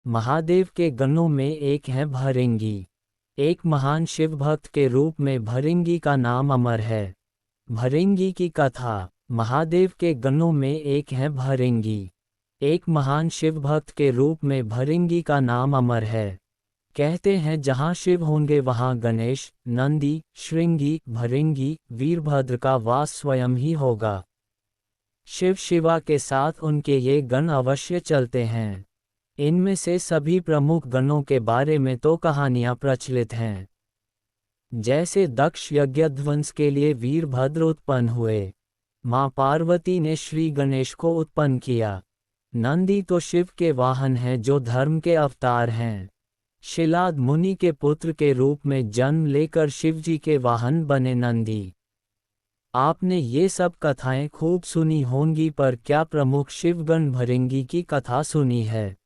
महादेव के गणों में एक है भृंगी। एक महान शिव भक्त के रूप में भृंगी का नाम अमर है। भृंगी की कथा। महादेव के गणों में एक है भृंगी। एक महान शिव भक्त के रूप में भृंगी का नाम अमर है। कहते हैं जहाँ शिव होंगे वहाँ गणेश, नंदी, श्रृंगी, भृंगी, वीरभद्र का वास स्वयं ही होगा। शिव शिवा के साथ उनके ये गण अवश्य चलते हैं। इनमें से सभी प्रमुख गणों के बारे में तो कहानियां प्रचलित हैं। जैसे दक्ष यज्ञध्वंस के लिए वीरभद्र उत्पन्न हुए। मां पार्वती ने श्री गणेश को उत्पन्न किया। नंदी तो शिव के वाहन हैं जो धर्म के अवतार हैं। शिलाद मुनि के पुत्र के रूप में जन्म लेकर शिवजी के वाहन बने नंदी। आपने ये सब कथाएं खूब सुनी होंगी, पर क्या प्रमुख शिवगण भृंगी की कथा सुनी है?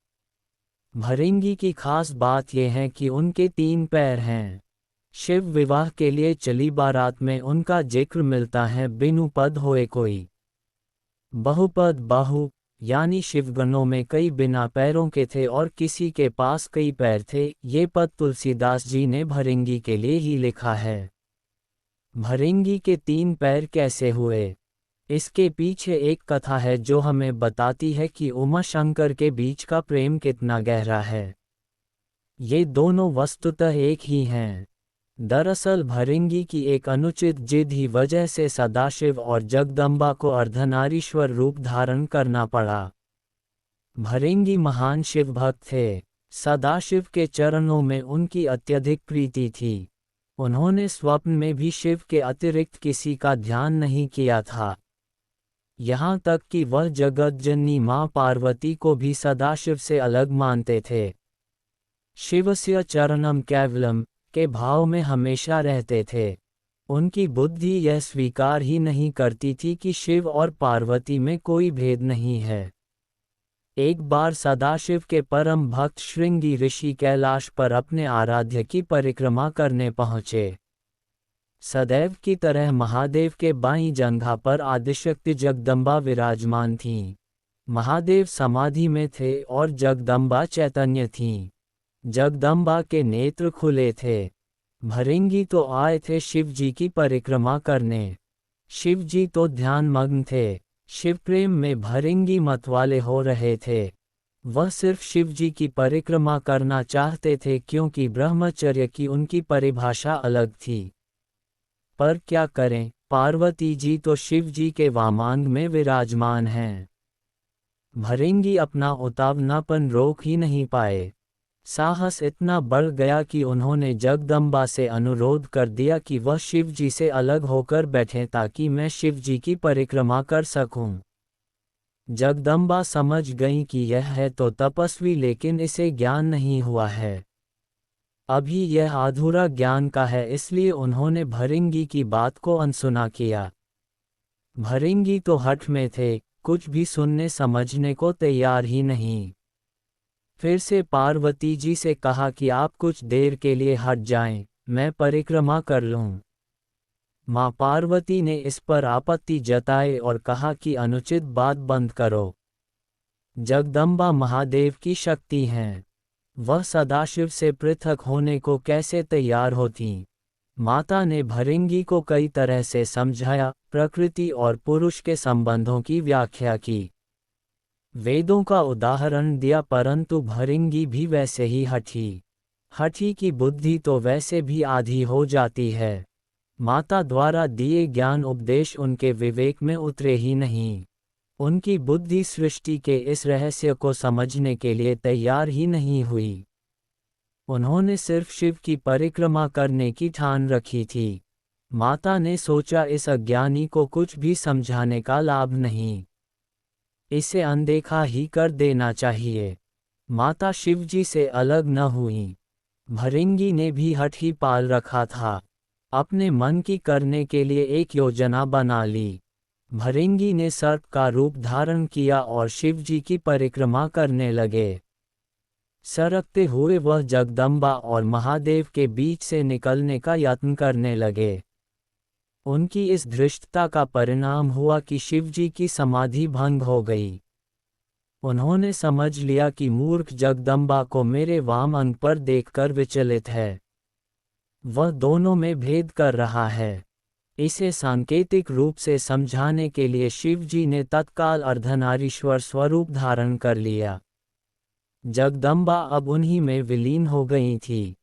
भृंगी की खास बात यह है कि उनके 3 पैर हैं। शिव विवाह के लिए चली बारात में उनका जिक्र मिलता है, बिनु पद होए कोई। बहुपद बाहु, यानी शिवगणों में कई बिना पैरों के थे और किसी के पास कई पैर थे। ये पद तुलसीदास जी ने भृंगी के लिए ही लिखा है। भृंगी के 3 पैर कैसे हुए? इसके पीछे एक कथा है जो हमें बताती है कि उमा शंकर के बीच का प्रेम कितना गहरा है। ये दोनों वस्तुतः एक ही हैं। दरअसल भृंगी की एक अनुचित जिद ही वजह से सदाशिव और जगदम्बा को अर्धनारीश्वर रूप धारण करना पड़ा। भृंगी महान शिव भक्त थे। सदाशिव के चरणों में उनकी अत्यधिक प्रीति थी। उन्होंने स्वप्न में भी शिव के अतिरिक्त किसी का ध्यान नहीं किया था। यहाँ तक कि वह जगतजननी मां पार्वती को भी सदाशिव से अलग मानते थे। शिवस्य चरणम कैवलम के भाव में हमेशा रहते थे। उनकी बुद्धि यह स्वीकार ही नहीं करती थी कि शिव और पार्वती में कोई भेद नहीं है। एक बार सदाशिव के परम भक्त श्रृंगी ऋषि कैलाश पर अपने आराध्य की परिक्रमा करने पहुँचे। सदैव की तरह महादेव के बाईं जंघा पर आदिशक्ति जगदम्बा विराजमान थीं। महादेव समाधि में थे और जगदम्बा चैतन्य थीं। जगदम्बा के नेत्र खुले थे। भृंगी तो आए थे शिवजी की परिक्रमा करने। शिवजी तो ध्यानमग्न थे। शिव प्रेम में भृंगी मतवाले हो रहे थे। वह सिर्फ शिवजी की परिक्रमा करना चाहते थे, क्योंकि ब्रह्मचर्य की उनकी परिभाषा अलग थी। पर क्या करें, पार्वती जी तो शिवजी के वामांग में विराजमान हैं। भृंगी अपना उतावलापन रोक ही नहीं पाए। साहस इतना बढ़ गया कि उन्होंने जगदम्बा से अनुरोध कर दिया कि वह शिवजी से अलग होकर बैठें ताकि मैं शिवजी की परिक्रमा कर सकूं। जगदम्बा समझ गईं कि यह है तो तपस्वी, लेकिन इसे ज्ञान नहीं हुआ है। अभी यह अधूरा ज्ञान का है, इसलिए उन्होंने भृंगी की बात को अनसुना किया। भृंगी तो हठ में थे, कुछ भी सुनने समझने को तैयार ही नहीं। फिर से पार्वती जी से कहा कि आप कुछ देर के लिए हट जाएं, मैं परिक्रमा कर लूं। मां पार्वती ने इस पर आपत्ति जताई और कहा कि अनुचित बात बंद करो। जगदम्बा महादेव की शक्ति हैं। वह सदाशिव से पृथक होने को कैसे तैयार होती? माता ने भृंगी को कई तरह से समझाया, प्रकृति और पुरुष के संबंधों की व्याख्या की, वेदों का उदाहरण दिया, परंतु भृंगी भी वैसे ही हठी की बुद्धि तो वैसे भी आधी हो जाती है। माता द्वारा दिए ज्ञान उपदेश उनके विवेक में उतरे ही नहीं। उनकी बुद्धि सृष्टि के इस रहस्य को समझने के लिए तैयार ही नहीं हुई। उन्होंने सिर्फ शिव की परिक्रमा करने की ठान रखी थी। माता ने सोचा इस अज्ञानी को कुछ भी समझाने का लाभ नहीं, इसे अनदेखा ही कर देना चाहिए। माता शिवजी से अलग न हुई। भृंगी ने भी हठ ही पाल रखा था। अपने मन की करने के लिए एक योजना बना ली। भृंगी ने सर्प का रूप धारण किया और शिवजी की परिक्रमा करने लगे। सरकते हुए वह जगदम्बा और महादेव के बीच से निकलने का यत्न करने लगे। उनकी इस धृष्टता का परिणाम हुआ कि शिवजी की समाधि भंग हो गई। उन्होंने समझ लिया कि मूर्ख जगदम्बा को मेरे वाम अंग पर देखकर विचलित है। वह दोनों में भेद कर रहा है। इसे सांकेतिक रूप से समझाने के लिए शिवजी ने तत्काल अर्धनारीश्वर स्वरूप धारण कर लिया। जगदम्बा अब उन्हीं में विलीन हो गई थी।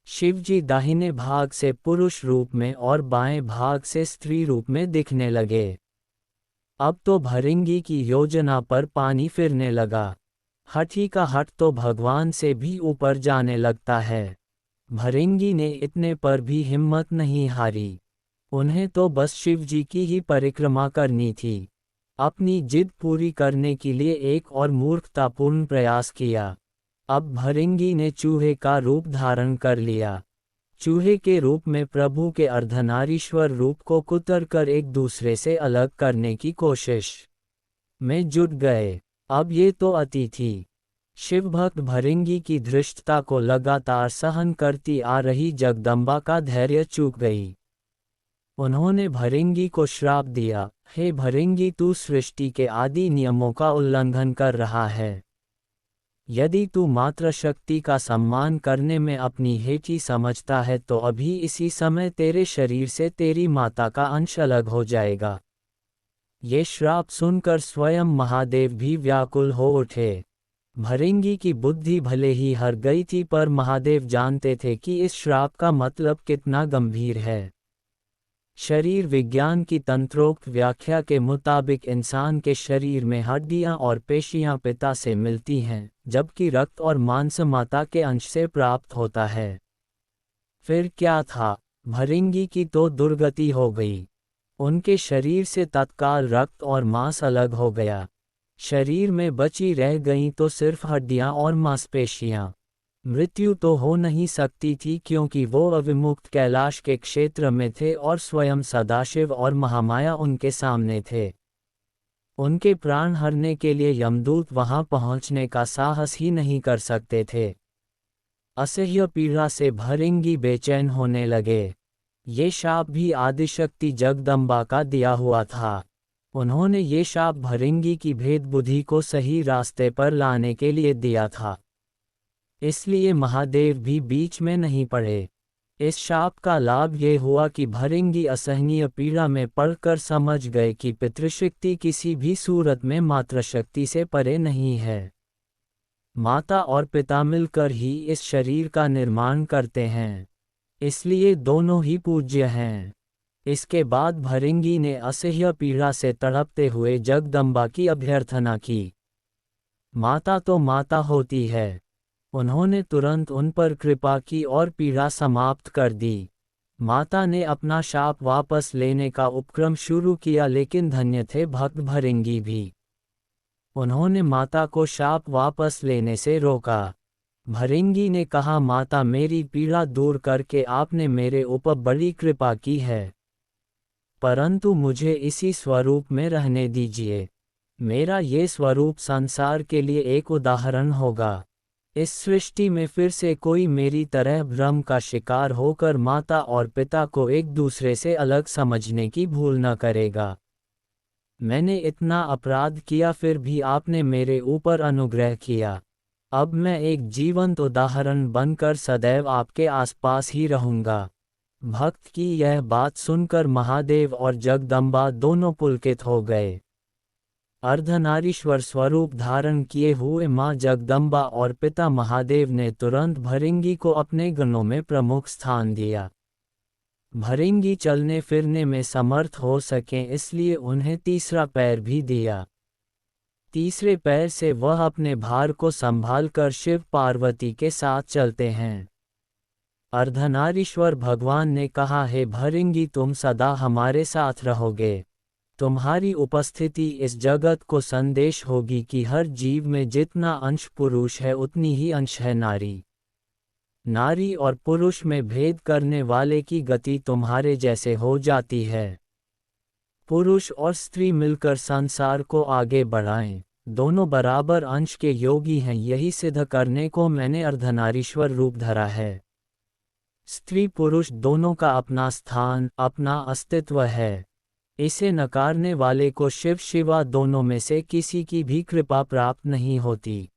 शिवजी दाहिने भाग से पुरुष रूप में और बाएं भाग से स्त्री रूप में दिखने लगे। अब तो भृंगी की योजना पर पानी फिरने लगा। हठी का हठ तो भगवान से भी ऊपर जाने लगता है। भृंगी ने इतने पर भी हिम्मत नहीं हारी। उन्हें तो बस शिवजी की ही परिक्रमा करनी थी। अपनी जिद पूरी करने के लिए एक और मूर्खतापूर्ण प्रयास किया। अब भृंगी ने चूहे का रूप धारण कर लिया। चूहे के रूप में प्रभु के अर्धनारीश्वर रूप को कुतर कर एक दूसरे से अलग करने की कोशिश में जुट गए। अब ये तो अति थी। शिवभक्त भृंगी की धृष्टता को लगातार सहन करती आ रही जगदम्बा का धैर्य चूक गई। उन्होंने भृंगी को श्राप दिया, हे भृंगी, तू सृष्टि के आदि नियमों का उल्लंघन कर रहा है। यदि तू मात्र शक्ति का सम्मान करने में अपनी हेठी समझता है तो अभी इसी समय तेरे शरीर से तेरी माता का अंश अलग हो जाएगा। ये श्राप सुनकर स्वयं महादेव भी व्याकुल हो उठे। भृंगी की बुद्धि भले ही हर गई थी, पर महादेव जानते थे कि इस श्राप का मतलब कितना गंभीर है। शरीर विज्ञान की तंत्रोक्त व्याख्या के मुताबिक इंसान के शरीर में हड्डियां और पेशियां पिता से मिलती हैं, जबकि रक्त और मांस माता के अंश से प्राप्त होता है। फिर क्या था, भृंगी की तो दुर्गति हो गई। उनके शरीर से तत्काल रक्त और मांस अलग हो गया। शरीर में बची रह गईं तो सिर्फ हड्डियां और मांसपेशियां। मृत्यु तो हो नहीं सकती थी, क्योंकि वो अविमुक्त कैलाश के क्षेत्र में थे और स्वयं सदाशिव और महामाया उनके सामने थे। उनके प्राण हरने के लिए यमदूत वहां पहुंचने का साहस ही नहीं कर सकते थे। असह्य पीड़ा से भृंगी बेचैन होने लगे। ये शाप भी आदिशक्ति जगदम्बा का दिया हुआ था। उन्होंने ये शाप भृंगी की भेद बुद्धि को सही रास्ते पर लाने के लिए दिया था। इसलिए महादेव भी बीच में नहीं पड़े। इस शाप का लाभ ये हुआ कि भृंगी असहनीय पीड़ा में पड़कर समझ गए कि पितृशक्ति किसी भी सूरत में मातृशक्ति से परे नहीं है। माता और पिता मिलकर ही इस शरीर का निर्माण करते हैं, इसलिए दोनों ही पूज्य हैं। इसके बाद भृंगी ने असह्य पीड़ा से तड़पते हुए जगदम्बा की अभ्यर्थना की। माता तो माता होती है। उन्होंने तुरंत उन पर कृपा की और पीड़ा समाप्त कर दी। माता ने अपना शाप वापस लेने का उपक्रम शुरू किया, लेकिन धन्य थे भक्त भृंगी भी। उन्होंने माता को शाप वापस लेने से रोका। भृंगी ने कहा, माता, मेरी पीड़ा दूर करके आपने मेरे ऊपर बड़ी कृपा की है, परंतु मुझे इसी स्वरूप में रहने दीजिए। मेरा ये स्वरूप संसार के लिए एक उदाहरण होगा। इस सृष्टि में फिर से कोई मेरी तरह भ्रम का शिकार होकर माता और पिता को एक दूसरे से अलग समझने की भूल न करेगा। मैंने इतना अपराध किया, फिर भी आपने मेरे ऊपर अनुग्रह किया। अब मैं एक जीवंत उदाहरण बनकर सदैव आपके आसपास ही रहूंगा। भक्त की यह बात सुनकर महादेव और जगदम्बा दोनों पुलकित हो गए। अर्धनारीश्वर स्वरूप धारण किए हुए मां जगदम्बा और पिता महादेव ने तुरंत भृंगी को अपने गणों में प्रमुख स्थान दिया। भृंगी चलने फिरने में समर्थ हो सकें, इसलिए उन्हें तीसरा पैर भी दिया। तीसरे पैर से वह अपने भार को संभालकर शिव पार्वती के साथ चलते हैं। अर्धनारीश्वर भगवान ने कहा, हे भृंगी, तुम सदा हमारे साथ रहोगे। तुम्हारी उपस्थिति इस जगत को संदेश होगी कि हर जीव में जितना अंश पुरुष है उतनी ही अंश है नारी। नारी और पुरुष में भेद करने वाले की गति तुम्हारे जैसे हो जाती है। पुरुष और स्त्री मिलकर संसार को आगे बढ़ाएं। दोनों बराबर अंश के योगी हैं, यही सिद्ध करने को मैंने अर्धनारीश्वर रूप धरा है। स्त्री पुरुष दोनों का अपना स्थान, अपना अस्तित्व है। इसे नकारने वाले को शिव शिवा दोनों में से किसी की भी कृपा प्राप्त नहीं होती।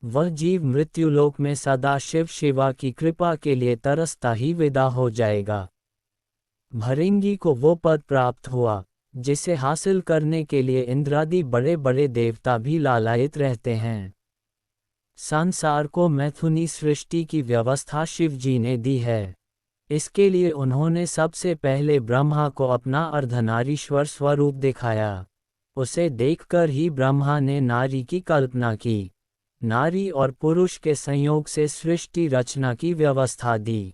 वह जीव मृत्युलोक में सदा शिव शिवा की कृपा के लिए तरसता ही विदा हो जाएगा। भृंगी को वो पद प्राप्त हुआ जिसे हासिल करने के लिए इंद्रादि बड़े बड़े देवता भी लालायित रहते हैं। संसार को मैथुनी सृष्टि की व्यवस्था शिव जी ने दी है। इसके लिए उन्होंने सबसे पहले ब्रह्मा को अपना अर्धनारीश्वर स्वरूप दिखाया। उसे देखकर ही ब्रह्मा ने नारी की कल्पना की। नारी और पुरुष के संयोग से सृष्टि रचना की व्यवस्था दी,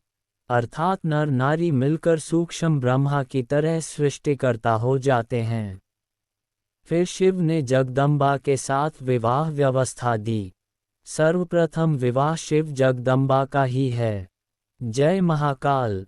अर्थात नर नारी मिलकर सूक्ष्म ब्रह्मा की तरह सृष्टिकर्ता हो जाते हैं। फिर शिव ने जगदम्बा के साथ विवाह व्यवस्था दी। सर्वप्रथम विवाह शिव जगदम्बा का ही है। जय महाकाल।